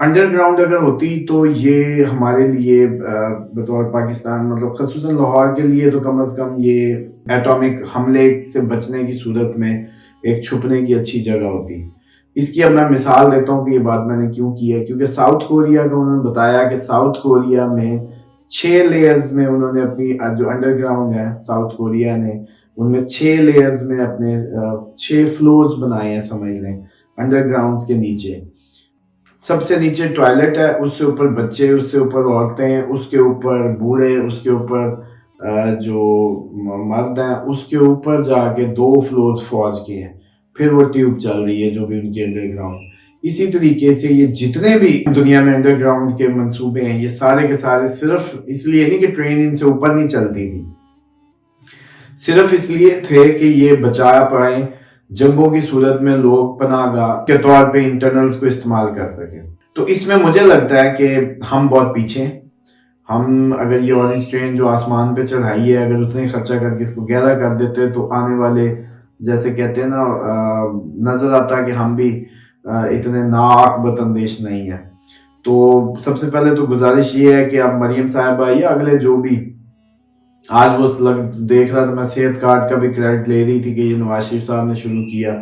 Under ground اگر ہوتی تو یہ ہمارے لیے بطور پاکستان مطلب خصوصاً لاہور کے لیے تو کم از کم یہ ایٹامک حملے سے بچنے کی صورت میں ایک چھپنے کی اچھی جگہ ہوتی. اس کی اب میں مثال دیتا ہوں کہ یہ بات میں نے کیوں کی ہے. کیونکہ ساؤتھ کوریا کا انہوں نے بتایا کہ ساؤتھ کوریا میں 6 لیئرز میں انہوں نے اپنی جو انڈر گراؤنڈ ہے ساؤتھ کوریا نے ان میں 6 لیئرز میں اپنے 6 فلورز بنائے ہیں سمجھ لیں انڈر گراؤنڈز کے نیچے. سب سے نیچے ٹوائلٹ ہے, اس سے اوپر بچے, اس سے اوپر عورتیں, اس کے اوپر بوڑھے, اس کے اوپر جو مرد ہیں, اس کے اوپر جا کے 2 فلورز فوج کے ہیں. پھر وہ ٹیوب چل رہی ہے جو بھی ان کے انڈر گراؤنڈ. اسی طریقے سے یہ جتنے بھی دنیا میں انڈر گراؤنڈ کے منصوبے ہیں یہ سارے کے سارے صرف اس لیے نہیں کہ ٹرین ان سے اوپر نہیں چلتی تھی, صرف اس لیے تھے کہ یہ بچا پائیں جنگوں کی صورت میں لوگ پناہ گاہ کے طور پہ انٹرنلز کو استعمال کر سکیں. تو اس میں مجھے لگتا ہے کہ ہم بہت پیچھے ہیں. ہم اگر یہ اورنج ٹرین جو آسمان پہ چڑھائی ہے اگر اتنے خرچہ کر کے اس کو گہرا کر دیتے تو آنے والے جیسے کہتے ہیں نا نظر آتا کہ ہم بھی اتنے ناعاقبت اندیش نہیں ہیں. تو سب سے پہلے تو گزارش یہ ہے کہ اب مریم صاحبہ یا اگلے جو بھی آج وہ دیکھ رہا تھا میں صحت کارڈ کا بھی کریڈٹ لے رہی تھی کہ یہ نواز شریف صاحب نے شروع کیا,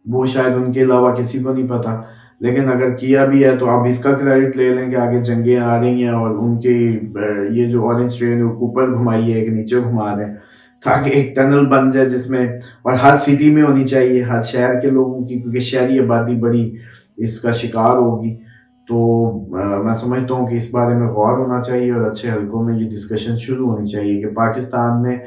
وہ شاید ان کے علاوہ کسی کو نہیں پتا, لیکن اگر کیا بھی ہے تو آپ اس کا کریڈٹ لے لیں کہ آگے جنگیں آ رہی ہیں اور ان کی یہ جو اورنج ٹرین اوپر گھمائی ہے کہ نیچے گھما رہے ہیں تاکہ ایک ٹنل بن جائے جس میں, اور ہر سٹی میں ہونی چاہیے ہر شہر کے لوگوں کی, کیونکہ شہری آبادی بڑی اس کا شکار ہوگی. تو میں سمجھتا ہوں کہ اس بارے میں غور ہونا چاہیے اور اچھے حلقوں میں یہ ڈسکشن شروع ہونی چاہیے کہ پاکستان میں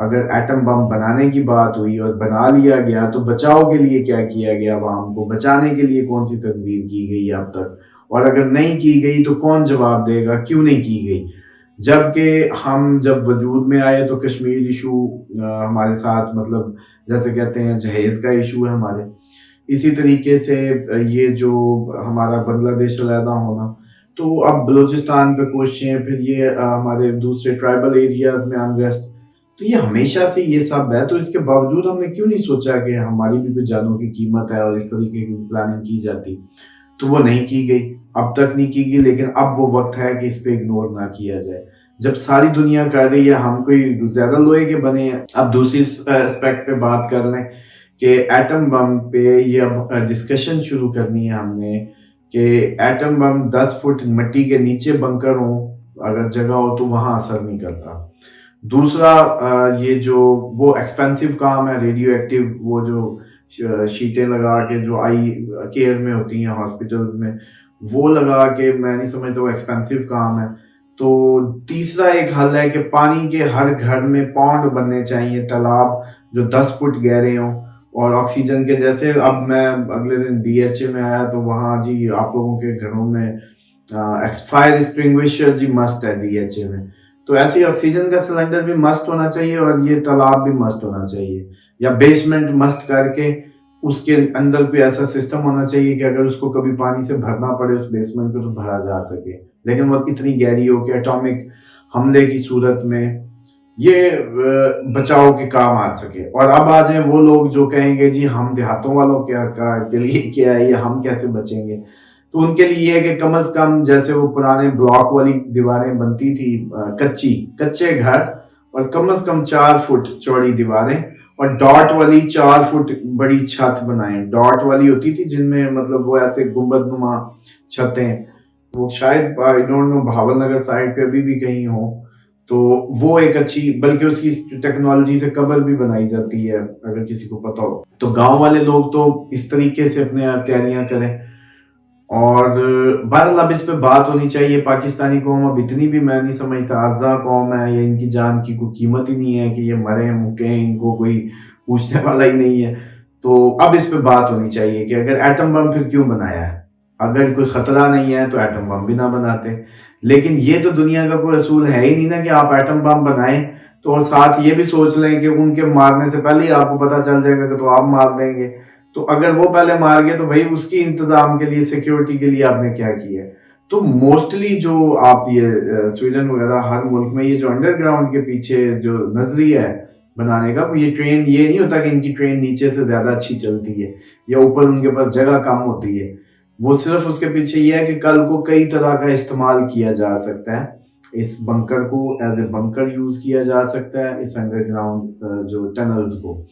اگر ایٹم بم بنانے کی بات ہوئی اور بنا لیا گیا تو بچاؤ کے لیے کیا کیا گیا, عوام کو بچانے کے لیے کون سی تدبیر کی گئی اب تک, اور اگر نہیں کی گئی تو کون جواب دے گا کیوں نہیں کی گئی. جبکہ ہم جب وجود میں آئے تو کشمیر ایشو ہمارے ساتھ مطلب جیسے کہتے ہیں جہیز کا ایشو ہے ہمارے. اسی طریقے سے یہ جو ہمارا بنگلہ دیش علیحدہ ہونا, تو اب بلوچستان پہ کوششیں, پھر یہ ہمارے دوسرے ٹرائبل ایریاز میں انریسٹ, تو یہ ہمیشہ سے یہ سب ہے. تو اس کے باوجود ہم نے کیوں نہیں سوچا کہ ہماری بھی کچھ جانوں کی قیمت ہے اور اس طریقے کی پلاننگ کی جاتی, تو وہ نہیں کی گئی, اب تک نہیں کی گئی. لیکن اب وہ وقت ہے کہ اس پہ اگنور نہ کیا جائے. جب ساری دنیا کر رہی ہے ہم کوئی زیادہ لوہے کے بنے ہیں. اب دوسری اسپیکٹ پہ بات کر لیں کہ ایٹم بم پہ یہ اب ڈسکشن شروع کرنی ہے ہم نے کہ ایٹم بم 10 فٹ مٹی کے نیچے بنکر ہوں, اگر جگہ ہو تو وہاں اثر نہیں کرتا. دوسرا یہ جو وہ ایکسپینسو کام ہے ریڈیو ایکٹیو, وہ جو شیٹیں لگا کے جو آئی کیئر میں ہوتی ہیں ہاسپٹلز میں وہ لگا کے, میں نہیں سمجھتا وہ ایکسپینسو کام ہے. تو تیسرا ایک حل ہے کہ پانی کے ہر گھر میں پونڈ بننے چاہیے, تالاب جو 10 فٹ گہرے ہوں, اور آکسیجن کے جیسے اب میں اگلے دن ڈی ایچ اے میں آیا تو وہاں جی آپ لوگوں کے گھروں میں فائر ایکسٹنگوشر جی مسٹ ہے ڈی ایچ اے میں, تو ایسی آکسیجن کا سلنڈر بھی مسٹ ہونا چاہیے اور یہ تالاب بھی مسٹ ہونا چاہیے, یا بیسمنٹ مسٹ کر کے اس کے اندر کوئی ایسا سسٹم ہونا چاہیے کہ اگر اس کو کبھی پانی سے بھرنا پڑے اس بیسمنٹ کو تو بھرا جا سکے, لیکن وہ اتنی گہری ہو کہ ایٹامک حملے کی صورت میں یہ بچاؤ کے کام آ سکے. اور اب آ جائیں وہ لوگ جو کہیں گے جی ہم دیہاتوں والوں کے لیے کیا ہے, یہ ہم کیسے بچیں گے, تو ان کے لیے یہ ہے کہ کم از کم جیسے وہ پرانے بلاک والی دیواریں بنتی تھی کچے گھر, اور کم از کم 4 فٹ چوڑی دیواریں, اور ڈاٹ والی 4 فٹ بڑی چھت بنائیں. ڈاٹ والی ہوتی تھی جن میں مطلب وہ ایسے گنبد نما چھتیں, وہ شاید I don't know Bahawalnagar side پہ ابھی بھی کہیں ہوں, تو وہ ایک اچھی, بلکہ اس کی ٹیکنالوجی سے قبر بھی بنائی جاتی ہے اگر کسی کو پتا ہو. تو گاؤں والے لوگ تو اس طریقے سے اپنے تیاریاں کریں. اور بہرحال اب اس پہ بات ہونی چاہیے. پاکستانی قوم اب اتنی بھی میں نہیں سمجھتا ارزاں قوم ہے, یا ان کی جان کی کوئی قیمت ہی نہیں ہے کہ یہ مریں مکیں, ان کو کوئی پوچھنے والا ہی نہیں ہے. تو اب اس پہ بات ہونی چاہیے کہ اگر ایٹم بم پھر کیوں بنایا ہے, اگر کوئی خطرہ نہیں ہے تو ایٹم بم بھی نہ بناتے. لیکن یہ تو دنیا کا کوئی اصول ہے ہی نہیں نا کہ آپ ایٹم بم بنائیں تو اور ساتھ یہ بھی سوچ لیں کہ ان کے مارنے سے پہلے ہی آپ کو پتا چل جائے گا کہ تو آپ مار دیں گے, تو اگر وہ پہلے مار گئے تو بھائی اس کی انتظام کے لیے سیکیورٹی کے لیے آپ نے کیا کیا ہے. تو موسٹلی جو آپ یہ سویڈن وغیرہ ہر ملک میں یہ جو انڈر گراؤنڈ کے پیچھے جو نظریہ ہے بنانے کا, یہ ٹرین یہ نہیں ہوتا کہ ان کی ٹرین نیچے سے زیادہ اچھی چلتی ہے یا اوپر ان کے پاس جگہ کم ہوتی ہے. وہ صرف اس کے پیچھے یہ ہے کہ کل کو کئی طرح کا استعمال کیا جا سکتا ہے، اس بنکر کو ایز اے بنکر یوز کیا جا سکتا ہے، اس انڈر گراؤنڈ جو ٹنلز کو.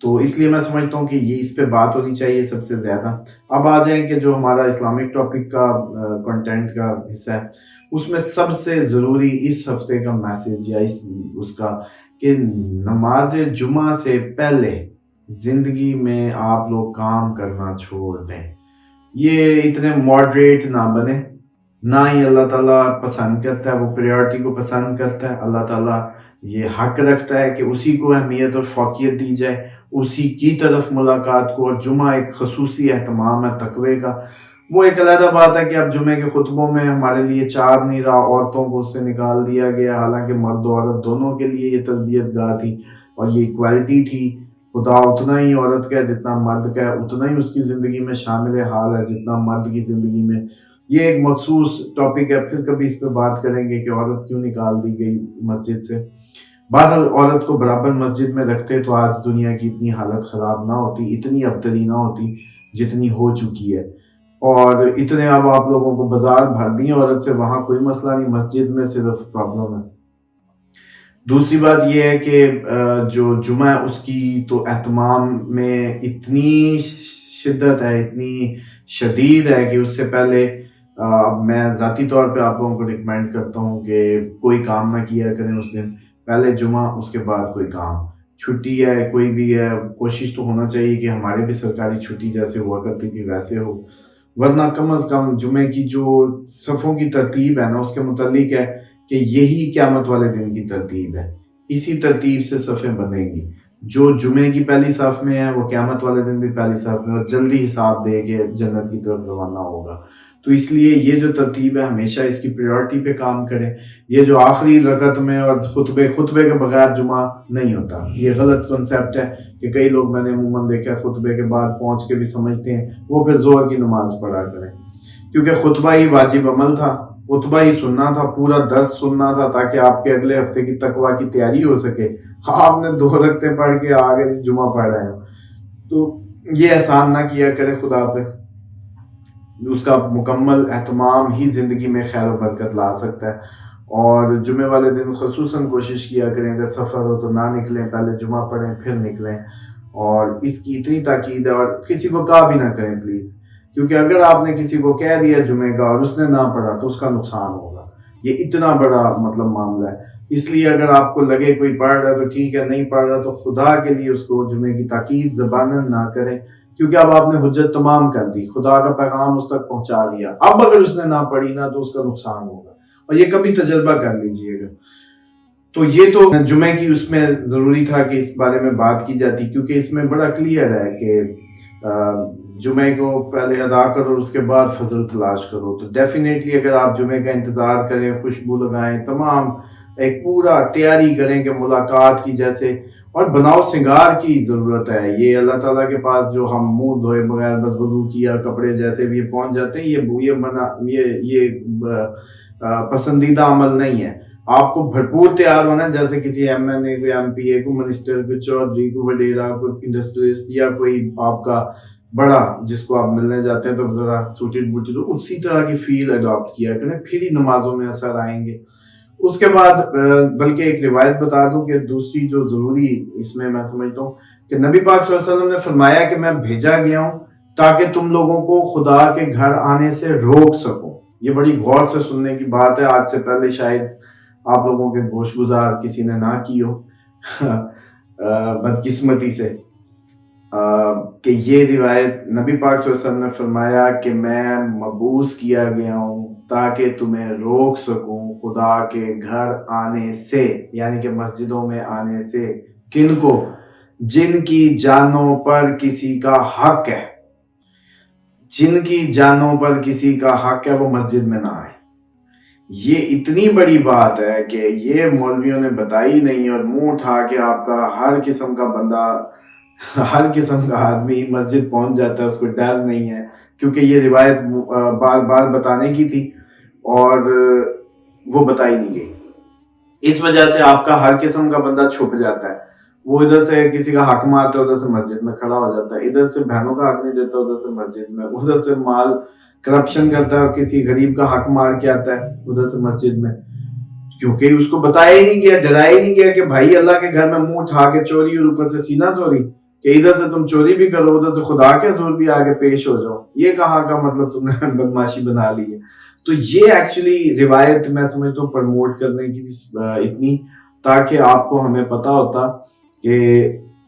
تو اس لیے میں سمجھتا ہوں کہ یہ اس پہ بات ہونی چاہیے سب سے زیادہ. اب آ جائیں کہ جو ہمارا اسلامک ٹاپک کا کنٹینٹ کا حصہ ہے، اس میں سب سے ضروری اس ہفتے کا میسج یا اس کا کہ نماز جمعہ سے پہلے زندگی میں آپ لوگ کام کرنا چھوڑ دیں. یہ اتنے ماڈریٹ نہ بنے، نہ ہی اللہ تعالیٰ پسند کرتا ہے، وہ پریورٹی کو پسند کرتا ہے. اللہ تعالیٰ یہ حق رکھتا ہے کہ اسی کو اہمیت اور فوقیت دی جائے، اسی کی طرف ملاقات کو. اور جمعہ ایک خصوصی اہتمام ہے تقوی کا. وہ ایک علیحدہ بات ہے کہ اب جمعے کے خطبوں میں ہمارے لیے چار نہیں رہا، عورتوں کو اس سے نکال دیا گیا، حالانکہ مرد و عورت دونوں کے لیے یہ تربیت گاہ تھی اور یہ ایکویلٹی تھی. خدا اتنا ہی عورت کا ہے جتنا مرد کا ہے، اتنا ہی اس کی زندگی میں شامل حال ہے جتنا مرد کی زندگی میں. یہ ایک مخصوص ٹاپک ہے، پھر کبھی اس پہ بات کریں گے کہ عورت کیوں نکال دی گئی مسجد سے. بہرحال عورت کو برابر مسجد میں رکھتے تو آج دنیا کی اتنی حالت خراب نہ ہوتی، اتنی ابتری نہ ہوتی جتنی ہو چکی ہے. اور اتنے اب آپ لوگوں کو بازار بھر دیے عورت سے، وہاں کوئی مسئلہ نہیں، مسجد میں صرف پرابلم ہے. دوسری بات یہ ہے کہ جو جمعہ ہے اس کی تو اہتمام میں اتنی شدت ہے، اتنی شدید ہے کہ اس سے پہلے میں ذاتی طور پہ آپ لوگوں کو ریکمینڈ کرتا ہوں کہ کوئی کام نہ کیا کریں اس دن. پہلے جمعہ، اس کے بعد کوئی کام. چھٹی ہے کوئی بھی ہے، کوشش تو ہونا چاہیے کہ ہمارے بھی سرکاری چھٹی جیسے ہوا کرتی تھی ویسے ہو، ورنہ کم از کم جمعے کی جو صفوں کی ترتیب ہے نا اس کے متعلق ہے کہ یہی قیامت والے دن کی ترتیب ہے، اسی ترتیب سے صفیں بنیں گی. جو جمعے کی پہلی صف میں ہے وہ قیامت والے دن بھی پہلی صف میں، اور جلدی حساب دے کے جنت کی طرف روانہ ہوگا. تو اس لیے یہ جو ترتیب ہے ہمیشہ اس کی پریورٹی پہ کام کریں. یہ جو آخری رکعت میں اور خطبے کے بغیر جمعہ نہیں ہوتا، یہ غلط کنسیپٹ ہے کہ کئی لوگ میں نے عموماً دیکھا خطبے کے بعد پہنچ کے بھی سمجھتے ہیں وہ پھر زور کی نماز پڑھا کریں، کیونکہ خطبہ ہی واجب عمل تھا، خطبہ ہی سننا تھا، پورا درس سننا تھا تاکہ آپ کے اگلے ہفتے کی تقویٰ کی تیاری ہو سکے. آپ نے 2 رکعتیں پڑھ کے آگے سے جمعہ پڑھ رہے ہو، تو یہ احسان نہ کیا کرے خدا پہ. اس کا مکمل اہتمام ہی زندگی میں خیر و برکت لا سکتا ہے. اور جمعے والے دن خصوصاً کوشش کیا کریں اگر سفر ہو تو نہ نکلیں، پہلے جمعہ پڑھیں پھر نکلیں. اور اس کی اتنی تاکید ہے، اور کسی کو کہا بھی نہ کریں پلیز، کیونکہ اگر آپ نے کسی کو کہہ دیا جمعے کا اور اس نے نہ پڑھا تو اس کا نقصان ہوگا. یہ اتنا بڑا معاملہ ہے. اس لیے اگر آپ کو لگے کوئی پڑھ رہا ہے تو ٹھیک ہے، نہیں پڑھ رہا تو خدا کے لیے اس کو جمعے کی تاکید زباناً نہ کریں، کیونکہ اب آپ نے حجت تمام کر دی، خدا کا پیغام اس تک پہنچا دیا. اب اگر اس نے نہ پڑھی نا تو اس کا نقصان ہوگا، اور یہ کبھی تجربہ کر لیجئے گا. تو یہ تو جمعے کی اس میں ضروری تھا کہ اس بارے میں بات کی جاتی، کیونکہ اس میں بڑا کلیئر ہے کہ جمعے کو پہلے ادا کرو اس کے بعد فضل تلاش کرو. تو ڈیفینیٹلی اگر آپ جمعے کا انتظار کریں، خوشبو لگائیں، تمام ایک پورا تیاری کریں کہ ملاقات کی جیسے، اور بناؤ سنگار کی ضرورت ہے. یہ اللہ تعالیٰ کے پاس جو ہم منہ دھوئے بغیر بس وضو کیا کپڑے جیسے بھی پہنچ جاتے ہیں، یہ پسندیدہ عمل نہیں ہے. آپ کو بھرپور تیار ہونا ہے، جیسے کسی ایم این اے کو، ایم پی اے کو، منسٹر کو، چودھری کو، وڈیرا کو، انڈسٹریلسٹ یا کوئی آپ کا بڑا جس کو آپ ملنے جاتے ہیں تو ذرا سوٹڈ بوٹڈ ہو، اسی طرح کی فیل اڈاپٹ کیا کریں، پھر ہی نمازوں میں اثر آئیں گے. اس کے بعد بلکہ ایک روایت بتا دوں کہ دوسری جو ضروری اس میں سمجھتا ہوں کہ نبی پاک صلی اللہ علیہ وسلم نے فرمایا کہ میں بھیجا گیا ہوں تاکہ تم لوگوں کو خدا کے گھر آنے سے روک سکوں. یہ بڑی غور سے سننے کی بات ہے، آج سے پہلے شاید آپ لوگوں کے گوش گزار کسی نے نہ کی ہو بدقسمتی سے، کہ یہ روایت نبی پاک صلی اللہ علیہ وسلم نے فرمایا کہ میں مبعوث کیا گیا ہوں تاکہ تمہیں روک سکوں خدا کے گھر آنے سے، یعنی کہ مسجدوں میں آنے سے. کن کو؟ جن کی جانوں پر کسی کا حق ہے، جن کی جانوں پر کسی کا حق ہے وہ مسجد میں نہ آئے. یہ اتنی بڑی بات ہے کہ یہ مولویوں نے بتائی نہیں، اور منہ اٹھا کے آپ کا ہر قسم کا بندہ، ہر قسم کا آدمی مسجد پہنچ جاتا ہے، اس کو ڈر نہیں ہے، کیونکہ یہ روایت بار بار بتانے کی تھی اور وہ بتائی نہیں گئی. اس وجہ سے آپ کا ہر قسم کا بندہ چھپ جاتا ہے. وہ ادھر سے کسی کا حق مارتا ہے ادھر سے مسجد میں کھڑا ہو جاتا ہے, ادھر سے بہنوں کا حق نہیں دیتا ادھر سے مسجد میں, ادھر سے مال کرپشن کرتا ہے اور کسی غریب کا حق مار کے آتا ہے ادھر سے مسجد میں, کیونکہ اس کو بتایا ہی نہیں گیا, ڈرایا ہی نہیں گیا کہ بھائی اللہ کے گھر میں منہ اٹھا کے چوری اور اوپر سے سینہ چوری, کہ ادھر سے تم چوری بھی کرو ادھر سے خدا کے حضور بھی آگے پیش ہو جاؤ, یہ کہاں کا مطلب تم نے بدماشی بنا لی ہے. تو یہ ایکچولی روایت میں سمجھتا ہوں پروموٹ کرنے کی اتنی, تاکہ آپ کو ہمیں پتا ہوتا کہ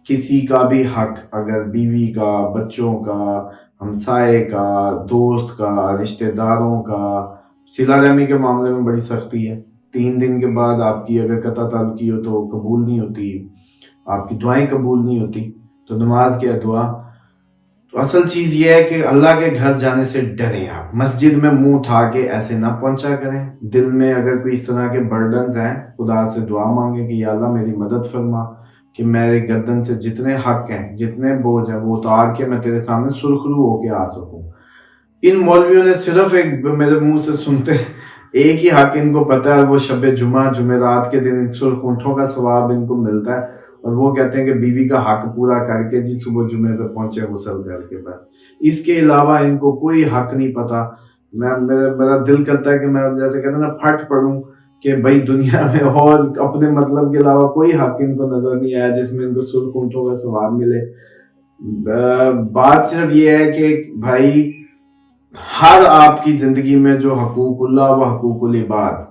کسی کا بھی حق, اگر بیوی کا, بچوں کا, ہمسائے کا, دوست کا, رشتہ داروں کا, صلہ رحمی کے معاملے میں بڑی سختی ہے. 3 دن کے بعد آپ کی اگر قطع تعلقی ہو تو قبول نہیں ہوتی, آپ کی دعائیں قبول نہیں ہوتی. تو نماز کیا دعا. تو اصل چیز یہ ہے کہ اللہ کے گھر جانے سے ڈریں آپ, مسجد میں منہ اٹھا کے ایسے نہ پہنچا کریں. دل میں اگر کوئی اس طرح کے برڈنز ہیں خدا سے دعا مانگیں کہ یا اللہ میری مدد فرما, کہ میرے گردن سے جتنے حق ہیں جتنے بوجھ ہیں وہ اتار کے میں تیرے سامنے سرخرو ہو کے آ سکوں. ان مولویوں نے صرف ایک میرے منہ سے سنتے ایک ہی حق ان کو پتا ہے, وہ شب جمعہ جمعرات کے دن سرخ اونٹوں کا ثواب ان کو ملتا ہے, اور وہ کہتے ہیں کہ بیوی کا حق پورا کر کے جی صبح جمعے پہ پہنچے غسل کر کے, بس اس کے علاوہ ان کو کوئی حق نہیں پتا. میرا دل کرتا ہے کہ میں جیسے کہتے ہیں نا پھٹ پڑوں کہ بھائی دنیا میں اور اپنے مطلب کے علاوہ کوئی حق ان کو نظر نہیں آیا جس میں ان کو سرخ اونٹوں کا ثواب ملے. بات صرف یہ ہے کہ بھائی ہر آپ کی زندگی میں جو حقوق اللہ و حقوق العباد,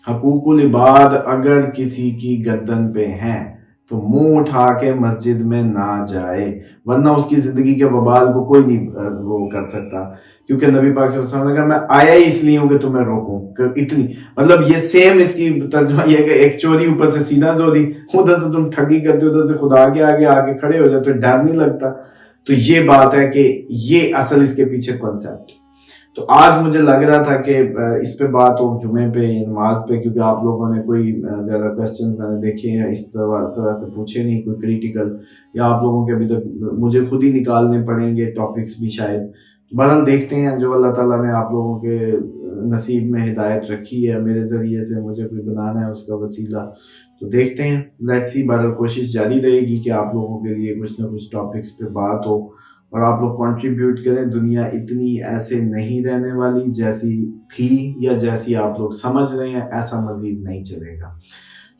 حقوق العباد اگر کسی کی گردن پہ ہیں تو منہ اٹھا کے مسجد میں نہ جائے, ورنہ اس کی زندگی کے وبال کو کوئی نہیں وہ کر سکتا. کیونکہ نبی پاک صلی اللہ علیہ وسلم نے کہا میں آیا ہی اس لیے ہوں کہ تمہیں روکوں, کہ اتنی مطلب یہ سیم اس کی ترجمہ یہ ہے کہ ایک چوری اوپر سے سینہ چوری, ادھر سے تم ٹھگی کرتے ادھر سے خدا کے آگے آ کے کھڑے ہو جاتے, ڈر نہیں لگتا. تو یہ بات ہے کہ یہ اصل اس کے پیچھے کنسیپٹ. تو آج مجھے لگ رہا تھا کہ اس پہ بات ہو جمعے پہ, نماز پہ, کیونکہ آپ لوگوں نے کوئی زیادہ کویسچنز میں نے دیکھے ہیں اس طرح سے پوچھے نہیں کوئی کریٹیکل, یا آپ لوگوں کے ابھی تک مجھے خود ہی نکالنے پڑیں گے ٹاپکس بھی شاید. بہرحال دیکھتے ہیں جو اللہ تعالیٰ نے آپ لوگوں کے نصیب میں ہدایت رکھی ہے میرے ذریعے سے مجھے کوئی بنانا ہے اس کا وسیلہ, تو دیکھتے ہیں لیٹس سی. بہرحال کوشش جاری رہے گی کہ آپ لوگوں کے لیے کچھ نہ کچھ ٹاپکس پہ بات ہو اور آپ لوگ کنٹریبیوٹ کریں. دنیا اتنی ایسے نہیں رہنے والی جیسی تھی یا جیسی آپ لوگ سمجھ رہے ہیں, ایسا مزید نہیں چلے گا.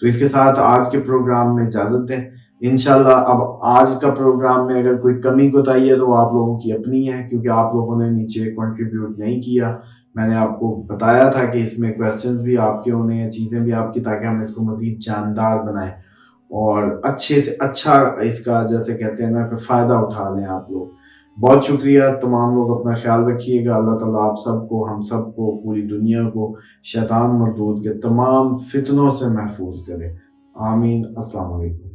تو اس کے ساتھ آج کے پروگرام میں اجازت دیں انشاءاللہ. اب آج کا پروگرام میں اگر کوئی کمی کوتاہی ہے تو وہ آپ لوگوں کی اپنی ہے, کیونکہ آپ لوگوں نے نیچے کنٹریبیوٹ نہیں کیا. میں نے آپ کو بتایا تھا کہ اس میں کویسچنز بھی آپ کے ہونے ہیں, چیزیں بھی آپ کی, تاکہ ہم اس کو مزید جاندار بنائیں اور اچھے سے اچھا اس کا جیسے کہتے ہیں نا کہ فائدہ اٹھا لیں آپ لوگ. بہت شکریہ. تمام لوگ اپنا خیال رکھیے گا. اللہ تعالیٰ آپ سب کو, ہم سب کو, پوری دنیا کو شیطان مردود کے تمام فتنوں سے محفوظ کرے. آمین. السلام علیکم.